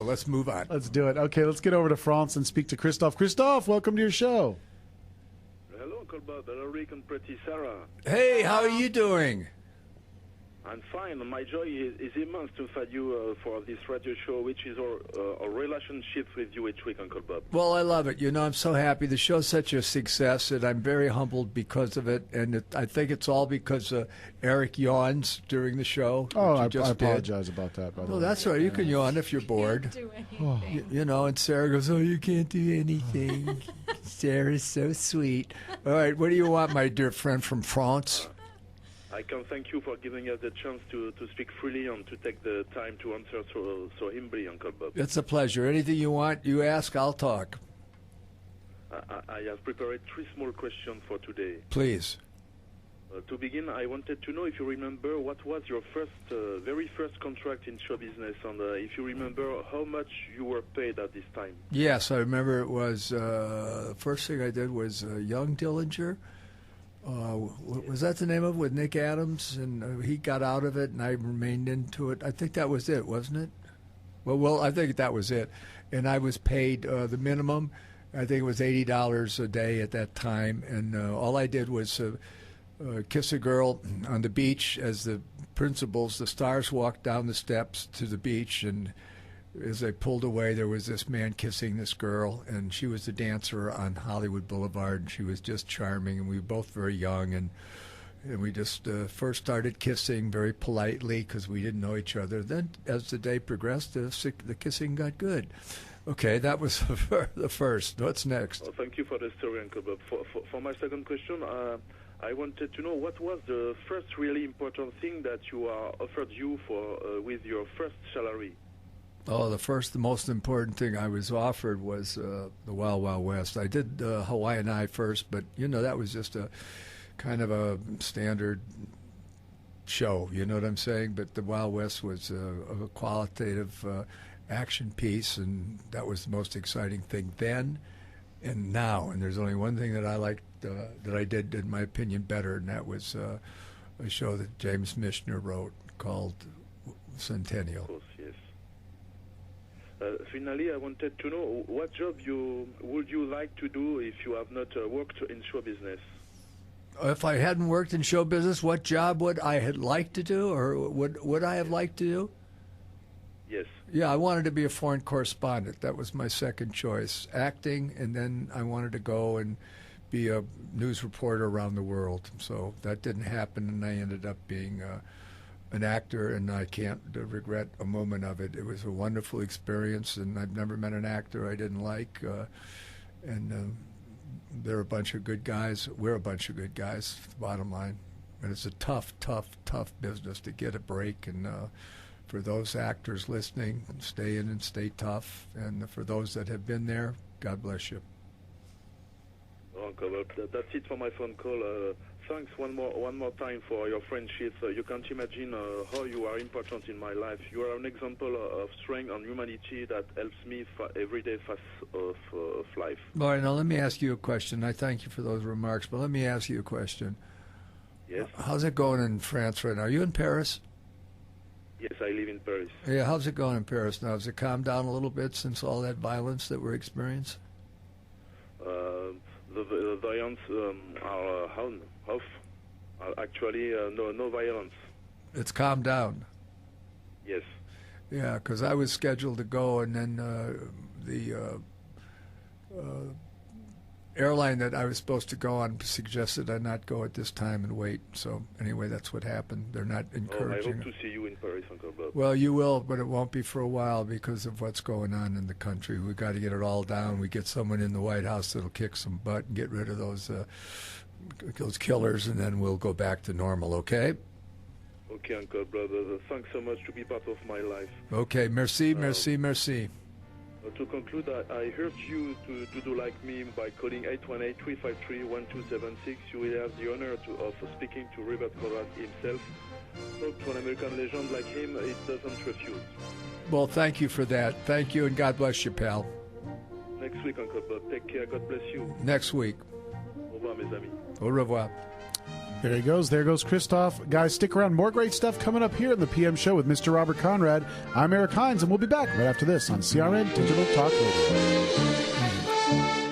let's move on. Let's do it. Okay, let's get over to France and speak to Christophe. Christophe, welcome to your show. Hello, Uncle Bob. Hello, Rick and pretty Sarah. Hey, how are you doing? I'm fine. My joy is immense to find you for this radio show, which is our relationship with you each week, Uncle Bob. Well, I love it. You know, I'm so happy. The show's such a success, and I'm very humbled because of it. And I think it's all because Eric yawns during the show. Oh, I apologize about that, by the way. Well, that's all right. You can yawn if you're bored. Do anything. You know, and Sarah goes, oh, you can't do anything. Sarah's so sweet. All right, what do you want, my dear friend from France? I can thank you for giving us the chance to speak freely and to take the time to answer so humbly, Uncle Bob. It's a pleasure. Anything you want, you ask, I'll talk. I have prepared 3 small questions for today. Please. To begin, I wanted to know if you remember what was your very first contract in show business, and if you remember how much you were paid at this time. Yes, I remember it was, the first thing I did was Young Dillinger. Was that the name of it, with Nick Adams? And he got out of it, and I remained into it. I think that was it, wasn't it? Well, I think that was it. And I was paid the minimum. I think it was $80 a day at that time. And all I did was kiss a girl on the beach as the principals, the stars, walked down the steps to the beach. And as I pulled away, there was this man kissing this girl, and she was a dancer on Hollywood Boulevard, and she was just charming, and we were both very young, and we just first started kissing very politely because we didn't know each other. Then, as the day progressed, the kissing got good. Okay, that was the first. What's next? Oh, thank you for the story, Uncle Bob. For my second question, I wanted to know what was the first really important thing that you are offered you for with your first salary. Oh, the most important thing I was offered was the Wild Wild West. I did Hawaiian Eye first, but, you know, that was just a kind of a standard show, you know what I'm saying? But the Wild West was a qualitative action piece, and that was the most exciting thing then and now. And there's only one thing that I liked, that I did, in my opinion, better, and that was a show that James Michener wrote called Centennial. Of course, yes. Finally, I wanted to know what job would you like to do if you have not worked in show business? If I hadn't worked in show business, what job would I have liked to do, or would I have liked to do? Yes. Yeah, I wanted to be a foreign correspondent. That was my second choice, acting, and then I wanted to go and be a news reporter around the world. So that didn't happen, and I ended up being an actor, and I can't regret a moment of it. It was a wonderful experience, and I've never met an actor I didn't like. They're a bunch of good guys. We're a bunch of good guys, bottom line. And it's a tough, tough, tough business to get a break. And for those actors listening, stay in and stay tough. And for those that have been there, God bless you. Uncle, that's it for my phone call. Thanks one more time for your friendship. You can't imagine how you are important in my life. You are an example of strength and humanity that helps me every day face of life. All right, now let me ask you a question. I thank you for those remarks, but let me ask you a question. Yes? How's it going in France right now? Are you in Paris? Yes, I live in Paris. Yeah, how's it going in Paris now? Has it calmed down a little bit since all that violence that we're experiencing? The violence are off. Actually, no violence. It's calmed down. Yes. Yeah, because I was scheduled to go, and then the airline that I was supposed to go on suggested I not go at this time and wait. So anyway, that's what happened. They're not encouraging. I hope to see you in Paris, Uncle Bob. Well, you will, but it won't be for a while because of what's going on in the country. We've got to get it all down. We get someone in the White House that'll kick some butt and get rid of those killers, and then we'll go back to normal, okay? Okay, Uncle Bob. Thanks so much to be part of my life. Okay, merci, merci, merci. To conclude, I urge you to do like me by calling 818-353-1276. You will have the honor of speaking to Robert Conrad himself. Talk to an American legend like him, it doesn't refuse. Well, thank you for that. Thank you, and God bless you, pal. Next week, Uncle Bob. Take care. God bless you. Next week. Au revoir, mes amis. Au revoir. There he goes. There goes Christoph. Guys, stick around. More great stuff coming up here in the PM Show with Mr. Robert Conrad. I'm Eric Hines, and we'll be back right after this on CRN Digital Talk Radio.